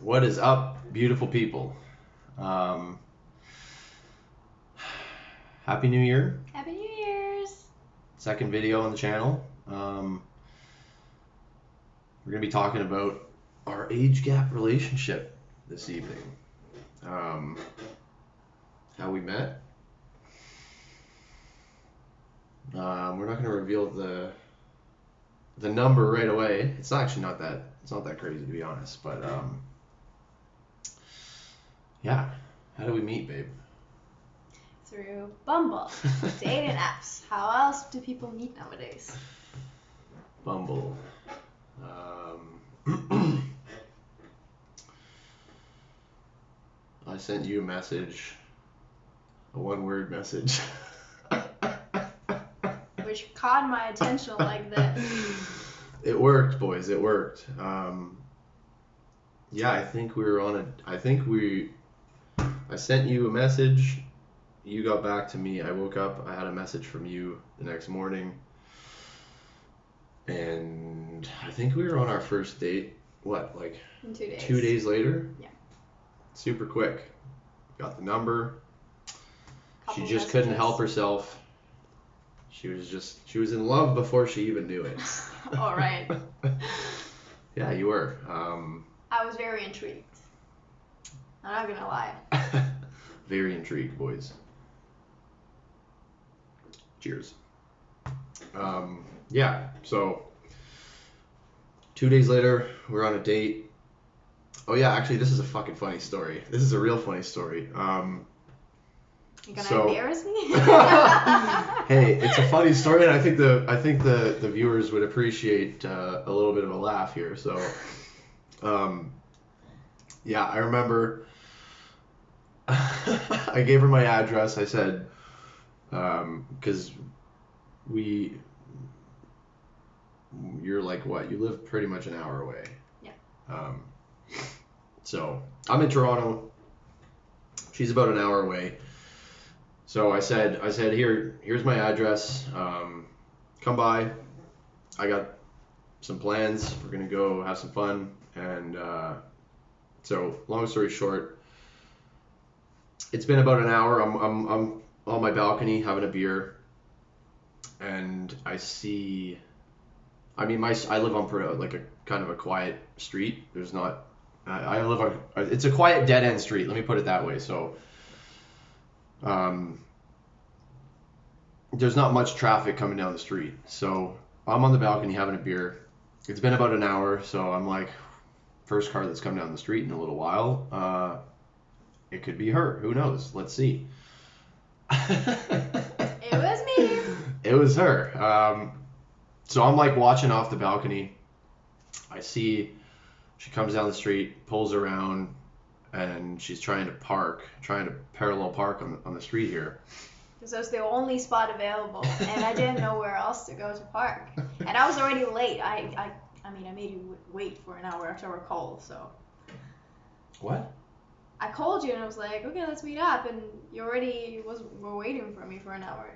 What is up, beautiful people? Um, Happy New Year. Happy New Year's. Second video on the channel. We're going to be talking about our age gap relationship this evening. How we met. We're not going to reveal the number right away. It's actually not that crazy, to be honest, but yeah. How do we meet, babe? Through Bumble. Dating apps. How else do people meet nowadays? Bumble. I sent you a message, a one-word message. Which caught my attention like this. It worked, boys. It worked. Yeah, I think we were on a. I sent you a message. You got back to me. I woke up. I had a message from you the next morning. And I think we were on our first date. What, like In 2 days. 2 days later? Yeah. Super quick. Got the number. Couple She just couldn't messages. help herself. She was in love before she even knew it. All right. Yeah, you were. I was very intrigued. I'm not gonna lie. Very intrigued, boys. Cheers. Yeah, so 2 days later, we're on a date. Oh yeah, actually, this is a fucking funny story. This is a real funny story. You gonna So- embarrass me? Hey, it's a funny story, and I think the viewers would appreciate a little bit of a laugh here. So, yeah, I remember I gave her my address. I said, because you're like what? You live pretty much an hour away. Yeah. So I'm in Toronto. She's about an hour away. So I said, here's my address. Come by. I got some plans. We're gonna go have some fun. And so, long story short, it's been about an hour. I'm on my balcony having a beer, and I see. I mean, I live on like a kind of a quiet street. There's not. I live on. It's a quiet dead end street. Let me put it that way. So. There's not much traffic coming down the street. So I'm on the balcony having a beer. It's been about an hour, so I'm like, first car that's come down the street in a little while. It could be her. Who knows? Let's see. It was me. It was her. So I'm like watching off the balcony. I see she comes down the street, pulls around, and she's trying to parallel park on the street here. Because that was the only spot available, and I didn't know where else to go to park. And I was already late. I mean, I made you wait for an hour after our call, so. What? I called you and I was like, okay, let's meet up, and you already were waiting for me for an hour.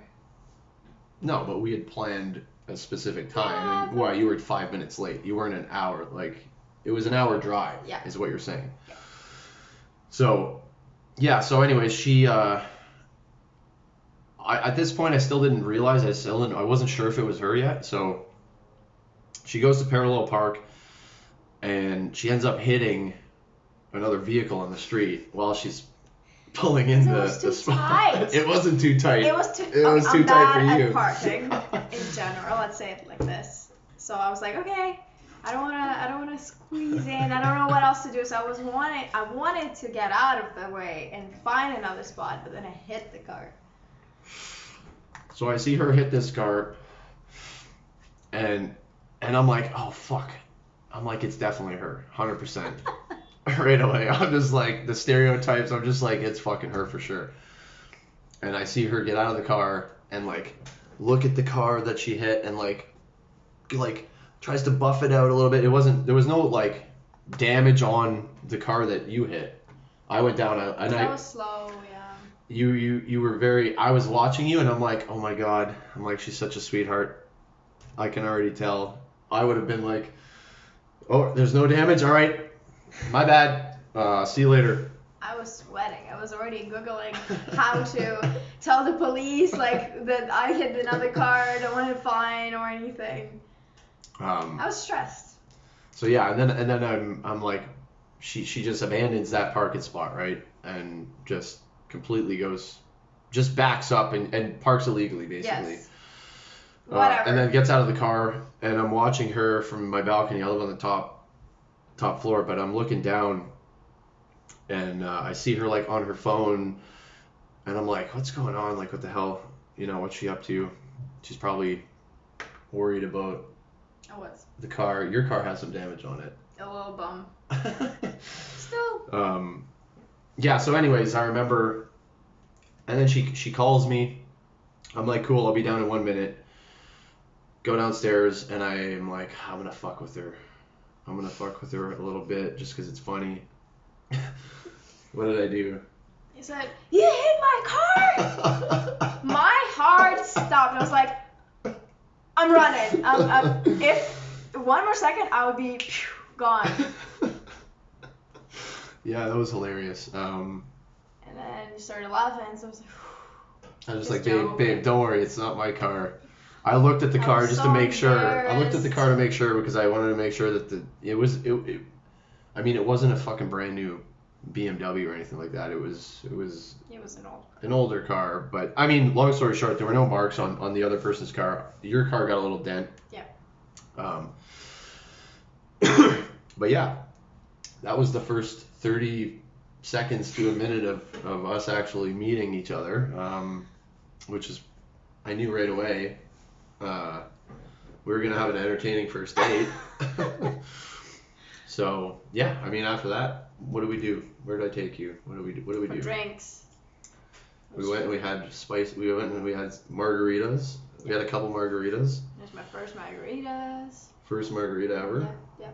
No, but we had planned a specific time, Yeah, and you were 5 minutes late. You weren't an hour. Like, it was an hour drive. Yeah. Is what you're saying. Yeah. So, yeah. So, anyways, she. At this point, I still didn't realize. I wasn't sure if it was her yet. So, she goes to parallel park, and she ends up hitting another vehicle on the street while she's pulling in It was the too spot. tight. It wasn't too tight. It was too. It was okay, too I'm tight for bad you. at parking in general. Let's say it like this. So I was like, okay, I don't wanna squeeze in. I don't know what else to do. So I wanted to get out of the way and find another spot, but then I hit the car. So I see her hit this car, and I'm like, oh fuck. I'm like, it's definitely her, 100%. Right away. I'm just like, the stereotypes, I'm just like, it's fucking her for sure. And I see her get out of the car and like look at the car that she hit and like tries to buff it out a little bit. There was no like damage on the car that you hit. I went down and I was slow, yeah. you were very. I was watching you and I'm like, oh my god. I'm like, she's such a sweetheart. I can already tell. I would have been like, oh, there's no damage. All right, my bad. See you later. I was sweating. I was already Googling how to tell the police like that I hit another car, don't want a fine or anything. I was stressed. So yeah, and then I'm like, she just abandons that parking spot, right, and just completely just backs up and parks illegally basically. Yes. Whatever. And then gets out of the car, and I'm watching her from my balcony. I live on the top floor, but I'm looking down, and I see her like on her phone, and I'm like, what's going on? Like, what the hell? What's she up to? She's probably worried about the car. Your car has some damage on it. A little bum. Still. Yeah. So, anyways, I remember, and then she calls me. I'm like, cool. I'll be down in 1 minute. Go downstairs, and I'm like, I'm gonna fuck with her. I'm gonna fuck with her a little bit just because it's funny. What did I do? You said, you hit my car! My heart stopped. I was like, I'm running. If 1 more second, I would be gone. Yeah, that was hilarious. And then you started laughing, so I was like, babe, don't worry, it's not my car. I looked at the car just to make sure. I looked at the car to make sure because I wanted to make sure that it wasn't a fucking brand new BMW or anything like that. It was an older car, but I mean, long story short, there were no marks on the other person's car. Your car got a little dent. Yeah. But yeah, that was the first 30 seconds to a minute of us actually meeting each other, which is, I knew right away we were gonna have an entertaining first date. So yeah, I mean, after that, what do we do? Where did I take you? What do we do? Drinks. We went and we had we had margaritas. We had a couple margaritas. It was my first margaritas. First margarita ever. Yeah.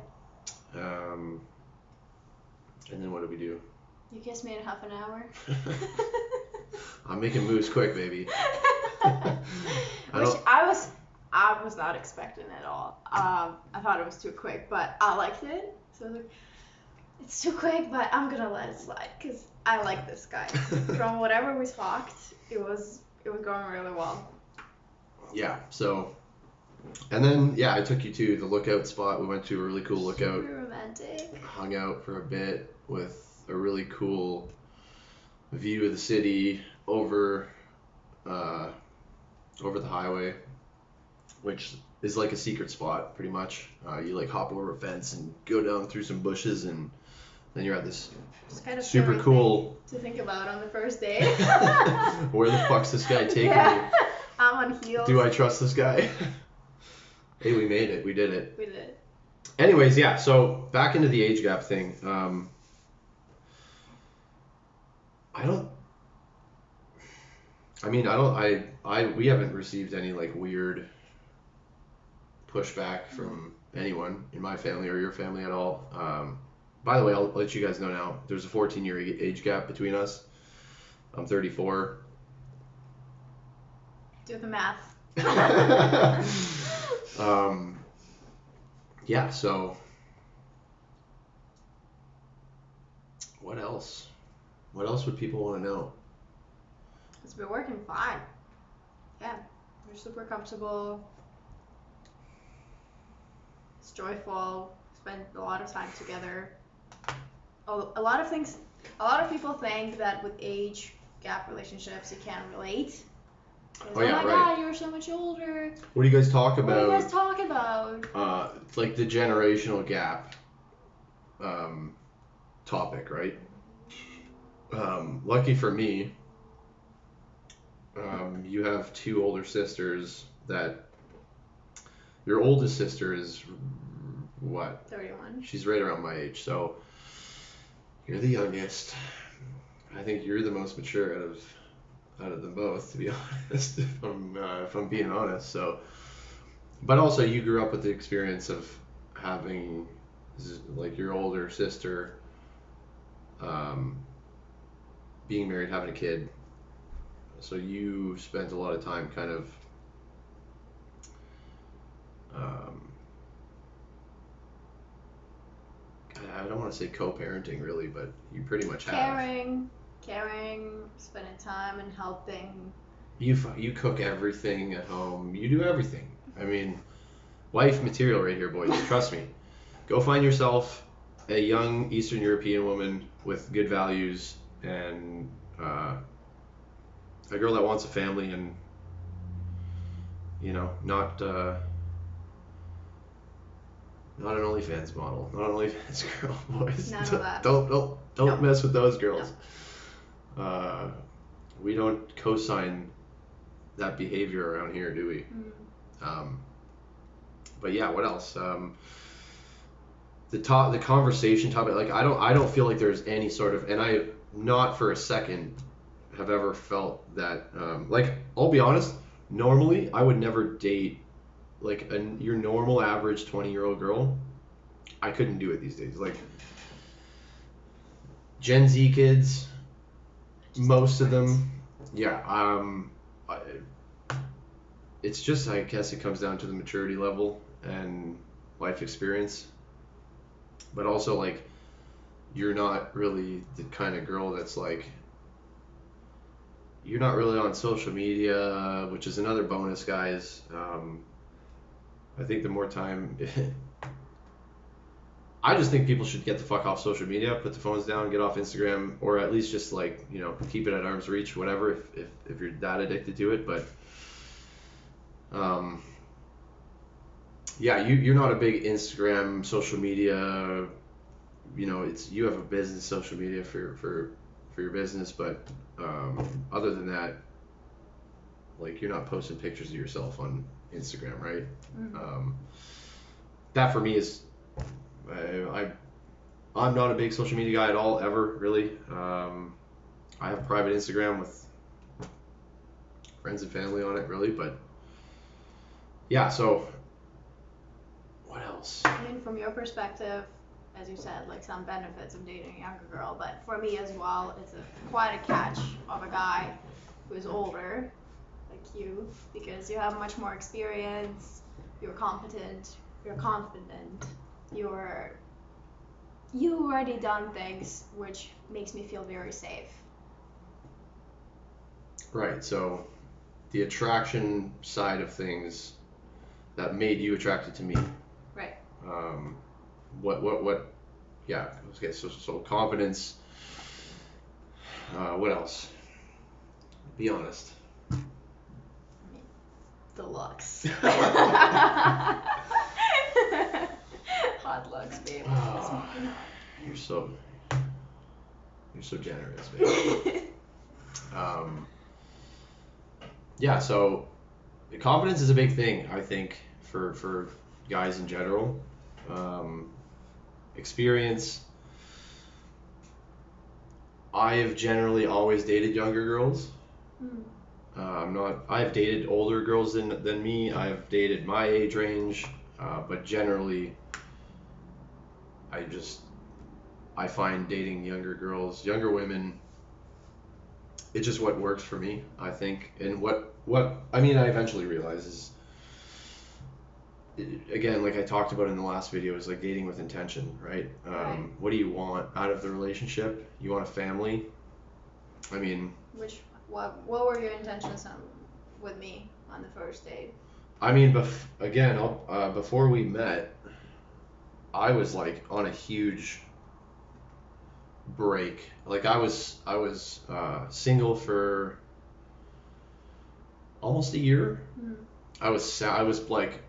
And then what did we do? You kissed me in half an hour. I'm making moves quick, baby. I was not expecting at all. I thought it was too quick, but I liked it. So I was like, it's too quick, but I'm gonna let it slide because I like this guy. From whatever we talked, it was going really well. Yeah. So, and then yeah, I took you to the lookout spot. We went to a really cool lookout. Super romantic. Hung out for a bit with a really cool view of the city over the highway, which is like a secret spot pretty much. You like hop over a fence and go down through some bushes, and then you're at this kind of super cool to think about on the first day. Where the fuck's this guy taking me? I'm on heels. Do I trust this guy? Hey, we made it. We did it. We did. Anyways, yeah. So back into the age gap thing. We haven't received any like weird pushback from anyone in my family or your family at all. By the way, I'll let you guys know now. There's a 14-year age gap between us. I'm 34. Do the math. Yeah, so what else? What else would people want to know? It's been working fine. Yeah, we're super comfortable. It's joyful. Spend a lot of time together. A lot of people think that with age gap relationships you can't relate. Oh my God, you're so much older. What do you guys talk about? What do you guys talk about? It's like the generational gap topic, right? Lucky for me, you have two older sisters that your oldest sister is what? 31. She's right around my age, so you're the youngest. I think you're the most mature out of them both, to be honest, if I'm being honest. So, but also you grew up with the experience of having like your older sister being married, having a kid. So you spent a lot of time kind of I don't want to say co-parenting really, but you pretty much have. Caring, spending time and helping. You cook everything at home. You do everything. I mean, wife material right here, boys. Trust me. Go find yourself a young Eastern European woman with good values and a girl that wants a family and not not an OnlyFans model, not an OnlyFans girl, boys. None of that. Don't mess with those girls. No. We don't co-sign that behavior around here, do we? But yeah, what else? The conversation topic, like I don't feel like there's any sort of, and I not for a second have ever felt that like I'll be honest, normally I would never date like your normal average 20-year-old girl. I couldn't do it these days. Like Gen Z kids, most of them, yeah. It's just, I guess it comes down to the maturity level and life experience. But also, like, you're not really the kind of girl that's like, you're not really on social media, which is another bonus, guys. I think the more time, I just think people should get the fuck off social media, put the phones down, get off Instagram, or at least just like, keep it at arm's reach, whatever, if you're that addicted to it. But yeah, you're not a big Instagram social media, you have a business social media for your business, but other than that, like, you're not posting pictures of yourself on Instagram, right? That for me is, I'm not a big social media guy at all, ever, really. I have private Instagram with friends and family on it, really, but yeah, so what else? I mean, from your perspective, as you said, like some benefits of dating a younger girl, but for me as well, it's quite a catch of a guy who is older, like you, because you have much more experience, you're competent, you're confident, you already done things, which makes me feel very safe. Right, so the attraction side of things that made you attracted to me. Right. What yeah, okay, so confidence, what else? Be honest. I mean, the looks. Hot looks, babe. Oh, you're so generous, babe. Yeah, so confidence is a big thing, I think, for guys in general. Experience. I have generally always dated younger girls. I've dated older girls than me. I've dated my age range, but generally, I find dating younger girls, younger women, it's just what works for me, I think. And what I mean, I eventually realize is, again, like I talked about in the last video, is like dating with intention, right? Right. What do you want out of the relationship? You want a family? I mean, what were your intentions with me on the first date? I mean, before we met, I was like on a huge break. Like I was single for almost a year. I was like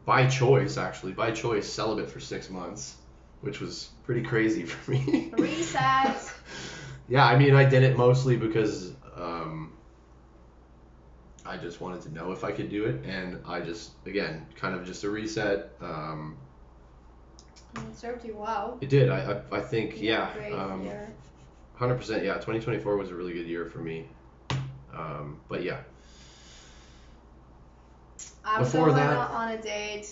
by choice celibate for 6 months, which was pretty crazy for me. Reset. Yeah, I mean, I did it mostly because I just wanted to know if I could do it, and I just, again, kind of just a reset. It served you well. It did. I think, yeah. Great year. 100%, yeah. 2024 was a really good year for me. But yeah. I was going on a date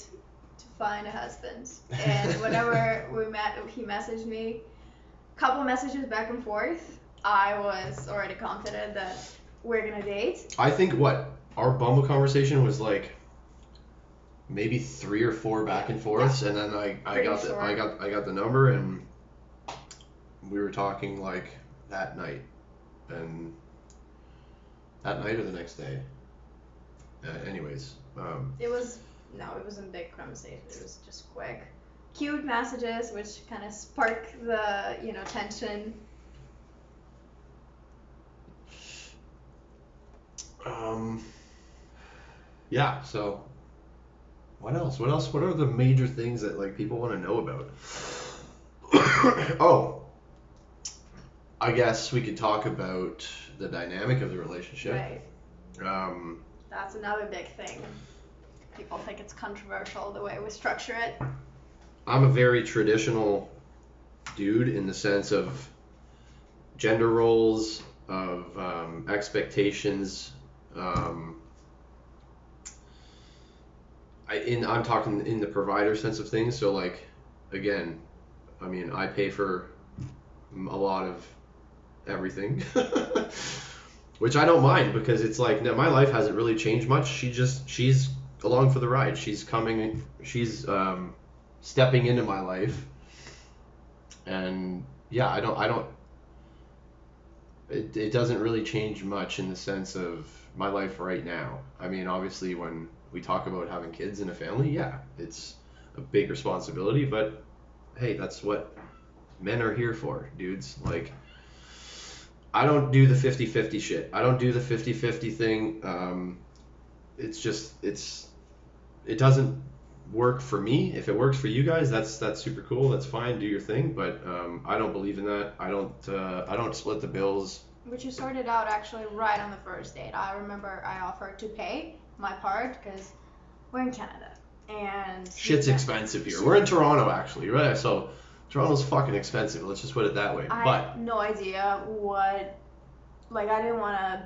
to find a husband, and whenever we met, he messaged me. Couple messages back and forth. I was already confident that we're gonna date. I think our Bumble conversation was like maybe 3 or 4 back and forths, and then I Pretty got short. I got the number, and we were talking like that night, and that night or the next day. Anyways, It wasn't big conversation. It was just quick, cute messages, which kind of spark the tension. yeah. So, what else? What else? What are the major things that like people want to know about? Oh, I guess we could talk about the dynamic of the relationship. Right. Um, That's another big thing. People think it's controversial the way we structure it. I'm a very traditional dude in the sense of gender roles, of expectations. I'm talking in the provider sense of things. So like, again, I mean, I pay for a lot of everything, which I don't mind because it's like my life hasn't really changed much. She's along for the ride. She's stepping into my life, and yeah, I don't. It doesn't really change much in the sense of my life right now. I mean, obviously, when we talk about having kids in a family, yeah, it's a big responsibility, but hey, that's what men are here for, dudes. Like, I don't do the 50-50 shit. I don't do the 50-50 thing. It doesn't work for me. If it works for you guys, that's super cool. That's fine. Do your thing. But I don't believe in that. I don't split the bills. Which you sorted out actually right on the first date. I remember I offered to pay my part because we're in Canada and shit's expensive here. We're in Toronto actually, right? So Toronto's fucking expensive. Let's just put it that way. I had no idea what. Like, I didn't want to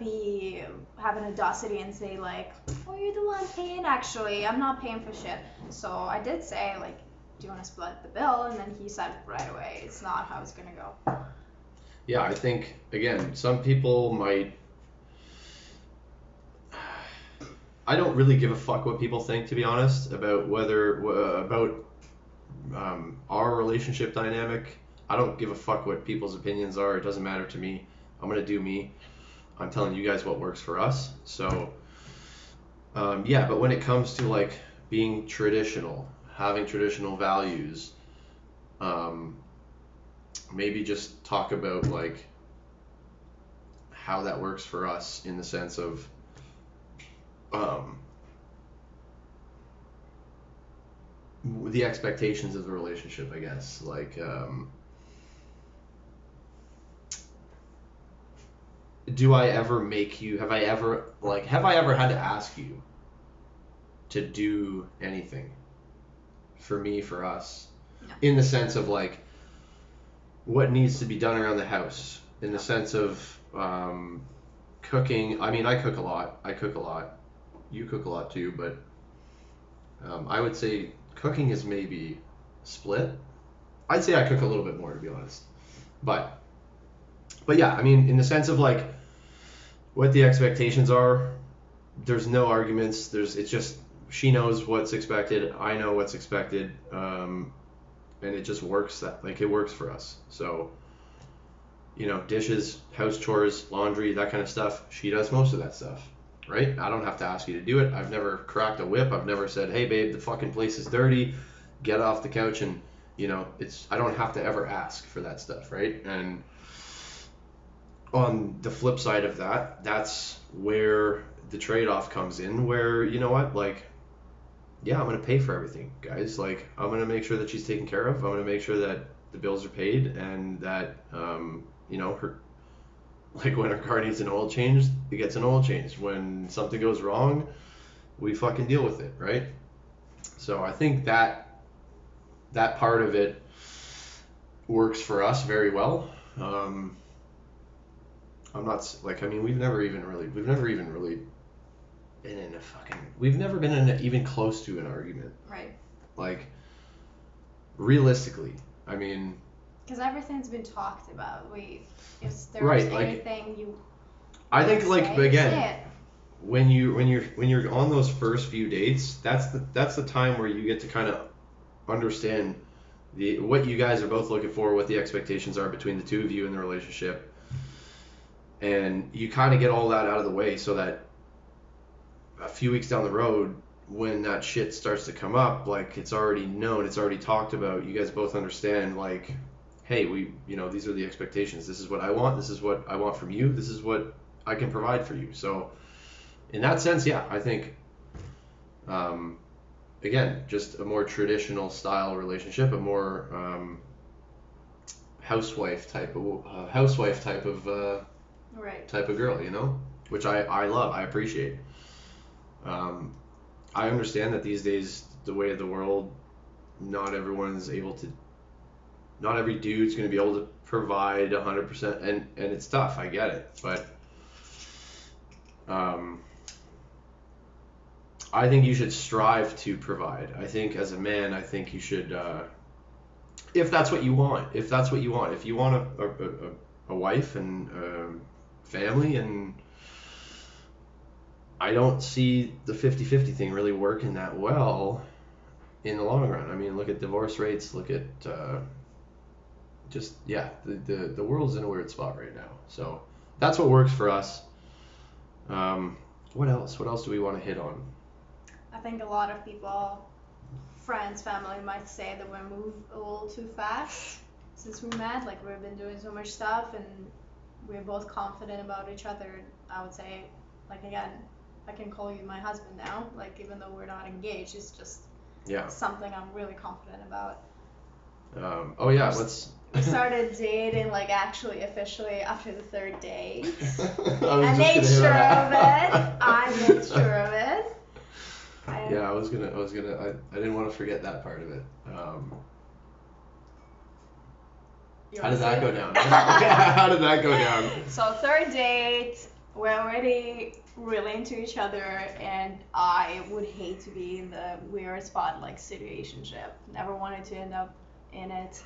have an audacity and say, like, oh, you're the one paying, actually. I'm not paying for shit. So I did say, like, do you want to split the bill? And then he said right away, it's not how it's going to go. Yeah, I think, again, some people might... I don't really give a fuck what people think, to be honest, about our relationship dynamic. I don't give a fuck what people's opinions are. It doesn't matter to me. I'm gonna do me. I'm telling you guys what works for us. So, yeah. But when it comes to like being traditional, having traditional values, maybe just talk about like how that works for us in the sense of, the expectations of the relationship, I guess. Like, have I ever had to ask you to do anything for me, for us? No. In the sense of like, what needs to be done around the house? In the sense of cooking. I mean, I cook a lot. You cook a lot too, but I would say cooking is maybe split. I'd say I cook a little bit more, to be honest. But yeah, I mean, in the sense of like what the expectations are, there's no arguments. It's just she knows what's expected. I know what's expected, and it just works. It works for us. So, dishes, house chores, laundry, that kind of stuff. She does most of that stuff, right? I don't have to ask you to do it. I've never cracked a whip. I've never said, hey babe, the fucking place is dirty. Get off the couch and I don't have to ever ask for that stuff, right? And on the flip side of that, that's where the trade-off comes in, where, you know what, like, yeah, I'm going to pay for everything, guys. Like, I'm going to make sure that she's taken care of. I'm going to make sure that the bills are paid and that, her, like, when her car needs an oil change, it gets an oil change. When something goes wrong, we fucking deal with it, right? So I think that part of it works for us very well. I'm not like, I mean, we've never even really been in we've never been in even close to an argument. Right. Like, realistically, I mean, because everything's been talked about. If there's right, like, anything you I think, like, say, again, say it. when you're on those first few dates, that's the time where you get to kind of understand what you guys are both looking for, what the expectations are between the two of you in the relationship, and you kind of get all that out of the way so that a few weeks down the road, when that shit starts to come up, like, it's already known, it's already talked about, you guys both understand, like, hey, these are the expectations, this is what I want, this is what I want from you, this is what I can provide for you. So in that sense, yeah, I think again, just a more traditional style relationship, a more housewife type of Right. type of girl, which I love, I appreciate. I understand that these days, the way of the world, not every dude's going to be able to provide 100%, and it's tough, I get it, but I think you should strive to provide. I think as a man, I think you should, if that's what you want, if you want a wife and family, and I don't see the 50-50 thing really working that well in the long run. I mean, look at divorce rates, look at the world's in a weird spot right now. So that's what works for us. What else do we want to hit on? I think a lot of people, friends, family, might say that we move a little too fast since we met. Like, we've been doing so much stuff and we're both confident about each other. I would say, like, again, I can call you my husband now. Like, even though we're not engaged, it's just something I'm really confident about. We started dating, like, actually officially after the third date. I made sure of it. I didn't want to forget that part of it. How did that go down? How did that go down? So, third date, we're already really into each other, and I would hate to be in the weird spot, like, situationship. Never wanted to end up in it.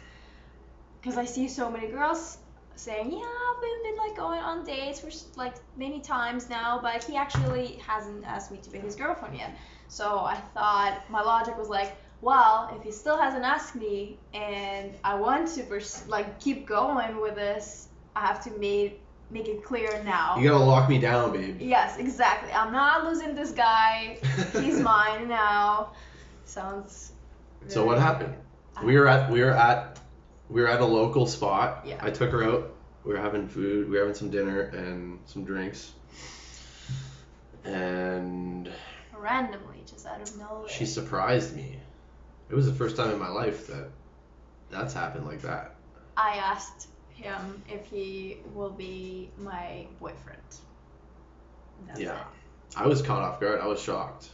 Because I see so many girls saying, yeah, we've been, like, going on dates for, like, many times now, but he actually hasn't asked me to be his girlfriend yet. So I thought, my logic was like, well, if he still hasn't asked me and I want to keep going with this, I have to make it clear now. You gotta lock me down, babe. Yes, exactly. I'm not losing this guy. He's mine now. Sounds. So what happened? We were at a local spot. Yeah. I took her out. We were having food. We were having some dinner and some drinks. And randomly, just out of nowhere, she surprised me. It was the first time in my life that's happened like that. I asked him if he will be my boyfriend. That's it. I was caught off guard. I was shocked.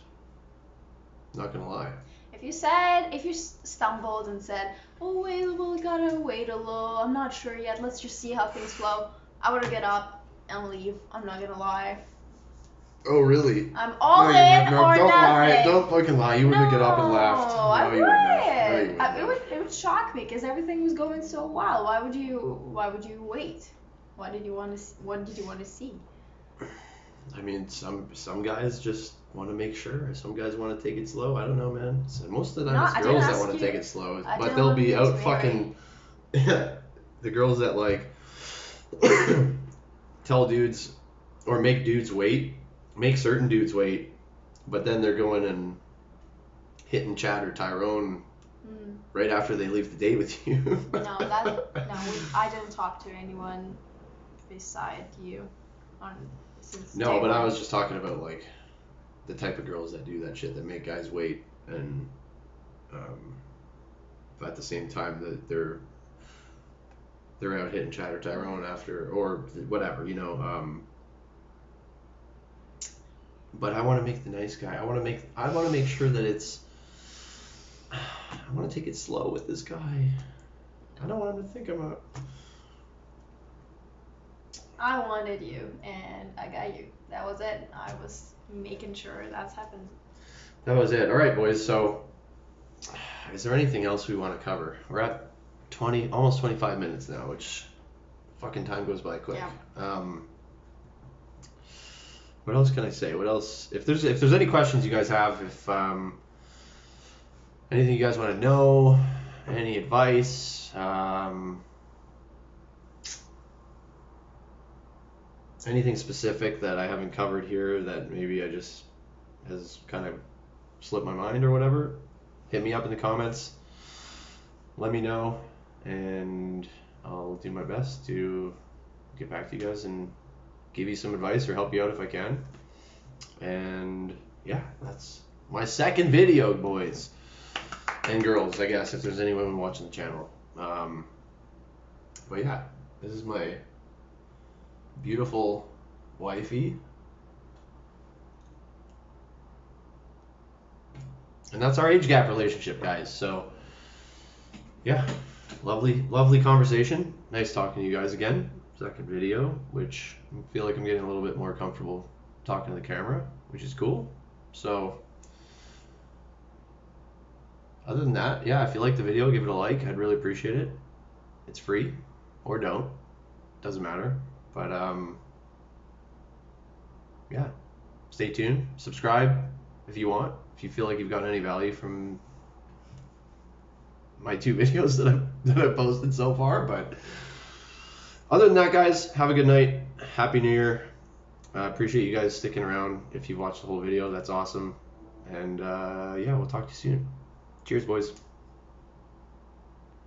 Not gonna lie. If you stumbled and said, oh, wait, we gotta wait a little, I'm not sure yet, let's just see how things flow, I would have get up and leave. I'm not gonna lie. Oh, really? I'm all in or don't nothing. Lie. Don't fucking lie. You wouldn't have get up and left. No, I wouldn't. It would shock me because everything was going so well. Why would you wait? What did you want to see? I mean, some guys just want to make sure. Some guys want to take it slow. I don't know, man. So most of the time, it's girls that want to take it slow, but they'll be out fucking. The girls that, like, tell dudes or make certain dudes wait, but then they're going and hitting Chad or Tyrone right after they leave the date with you. I didn't talk to anyone beside you since day but one. I was just talking about, like, the type of girls that do that shit, that make guys wait, and at the same time that they're out hitting Chad or Tyrone after, or whatever, but I want to make the nice guy. I want to make sure that I want to take it slow with this guy. I don't want him to think I'm I wanted you, and I got you. That was it. I was making sure that's happened. That was it. All right, boys. So, is there anything else we want to cover? We're at almost 25 minutes now, which fucking time goes by quick. Yeah. what else can I say? What else? If there's any questions you guys have, if anything you guys want to know, any advice, anything specific that I haven't covered here that maybe I just has kind of slipped my mind or whatever, hit me up in the comments. Let me know, and I'll do my best to get back to you guys and give you some advice or help you out if I can. And yeah, that's my second video, boys and girls, I guess, if there's any women watching the channel. But yeah, this is my beautiful wifey. And that's our age gap relationship, guys. So yeah, lovely conversation. Nice talking to you guys again. Second video, which I feel like I'm getting a little bit more comfortable talking to the camera, which is cool. So other than that, yeah, if you like the video, give it a like. I'd really appreciate it. It's free, or don't. Doesn't matter. But yeah, stay tuned. Subscribe if you want. If you feel like you've gotten any value from my 2 videos that I've posted so far. But other than that, guys, have a good night. Happy New Year. I appreciate you guys sticking around. If you've watched the whole video, that's awesome. And yeah, we'll talk to you soon. Cheers, boys.